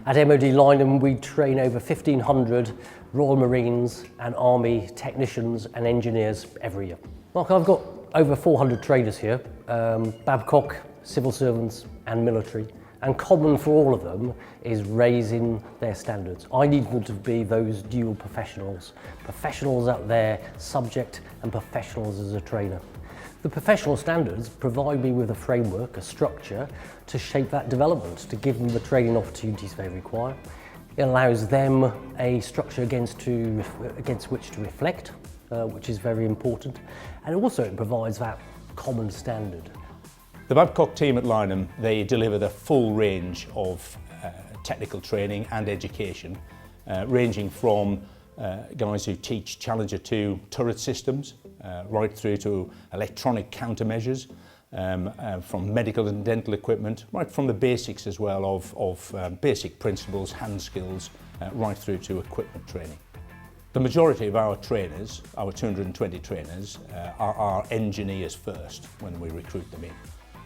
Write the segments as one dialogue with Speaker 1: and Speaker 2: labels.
Speaker 1: At MOD Lyneham, we train over 1,500 Royal Marines and Army technicians and engineers every year. Mark, I've got over 400 trainers here, Babcock, civil servants and military. And common for all of them is raising their standards. I need them to be those dual professionals. Professionals at their subject and professionals as a trainer. The professional standards provide me with a framework, a structure to shape that development, to give them the training opportunities they require. It allows them a structure against which to reflect, which is very important. And also it provides that common standard.
Speaker 2: The Babcock team at Lyneham, they deliver the full range of technical training and education, ranging from guys who teach Challenger 2 turret systems, right through to electronic countermeasures, from medical and dental equipment, right from the basics as well of basic principles, hand skills, right through to equipment training. The majority of our trainers, our 220 trainers, are engineers first when we recruit them in.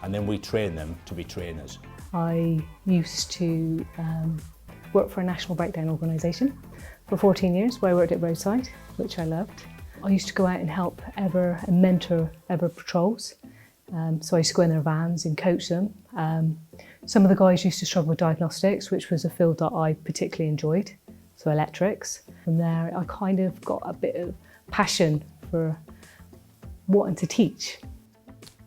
Speaker 2: And then we train them to be trainers.
Speaker 3: I used to work for a national breakdown organisation for 14 years, where I worked at roadside, which I loved. I used to go out and help and mentor Ever patrols. So I used to go in their vans and coach them. Some of the guys used to struggle with diagnostics, which was a field that I particularly enjoyed, so electrics. From there, I kind of got a bit of passion for wanting to teach.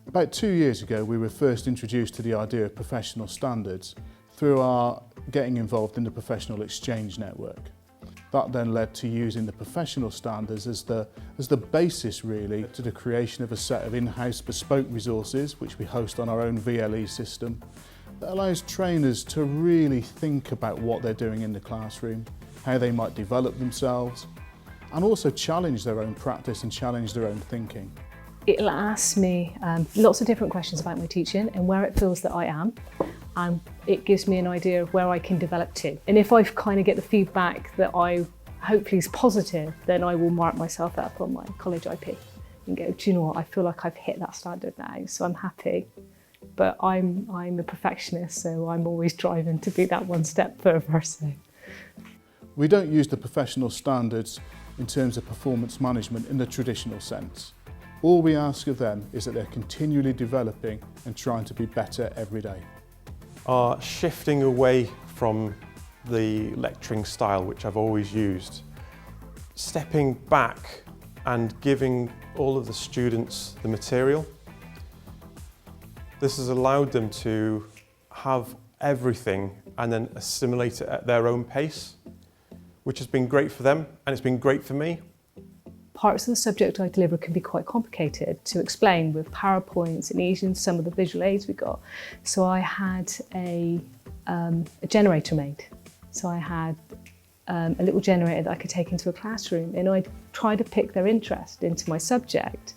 Speaker 4: About 2 years ago, we were first introduced to the idea of professional standards through our getting involved in the professional exchange network. That then led to using the professional standards as the basis really to the creation of a set of in-house bespoke resources which we host on our own VLE system that allows trainers to really think about what they're doing in the classroom, how they might develop themselves, and also challenge their own practice and challenge their own thinking.
Speaker 3: It'll ask me lots of different questions about my teaching and where it feels that I am, and it gives me an idea of where I can develop to. And if I kind of get the feedback that I hopefully is positive, then I will mark myself up on my college IP and go, do you know what, I feel like I've hit that standard now, so I'm happy. But I'm a perfectionist, so I'm always driving to be that one step further. So.
Speaker 4: We don't use the professional standards in terms of performance management in the traditional sense. All we ask of them is that they're continually developing and trying to be better every day.
Speaker 5: Are shifting away from the lecturing style which I've always used, stepping back and giving all of the students the material. This has allowed them to have everything and then assimilate it at their own pace, which has been great for them and it's been great for me.
Speaker 3: Parts of the subject I deliver can be quite complicated to explain with PowerPoints and even some of the visual aids we got. So I had a generator made. So I had a little generator that I could take into a classroom, and I'd try to pick their interest into my subject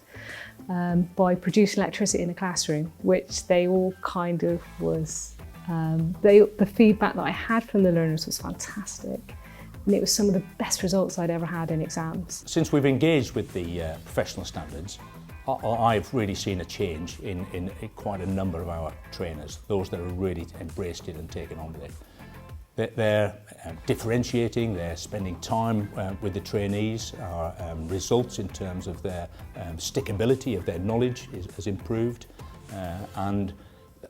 Speaker 3: by producing electricity in a classroom, which they all kind of was, the feedback that I had from the learners was fantastic. And it was some of the best results I'd ever had in exams.
Speaker 2: Since we've engaged with the professional standards, I've really seen a change in quite a number of our trainers, those that have really embraced it and taken on with it. They're differentiating, they're spending time with the trainees. Our results in terms of their stickability of their knowledge has improved, and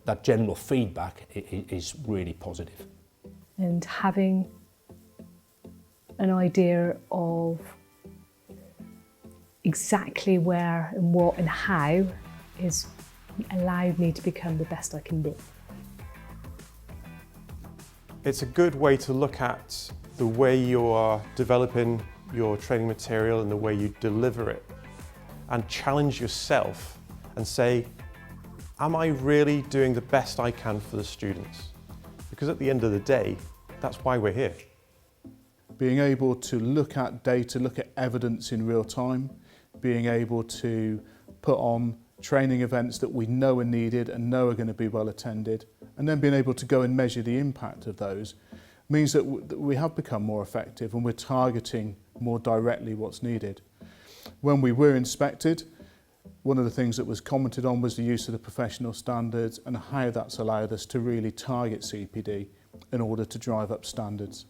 Speaker 2: that general feedback is really positive.
Speaker 3: And having an idea of exactly where and what and how has allowed me to become the best I can be.
Speaker 5: It's a good way to look at the way you are developing your training material and the way you deliver it, and challenge yourself and say, am I really doing the best I can for the students? Because at the end of the day, that's why we're here.
Speaker 4: Being able to look at data, look at evidence in real time, being able to put on training events that we know are needed and know are going to be well attended, and then being able to go and measure the impact of those means that we have become more effective and we're targeting more directly what's needed. When we were inspected, one of the things that was commented on was the use of the professional standards and how that's allowed us to really target CPD in order to drive up standards.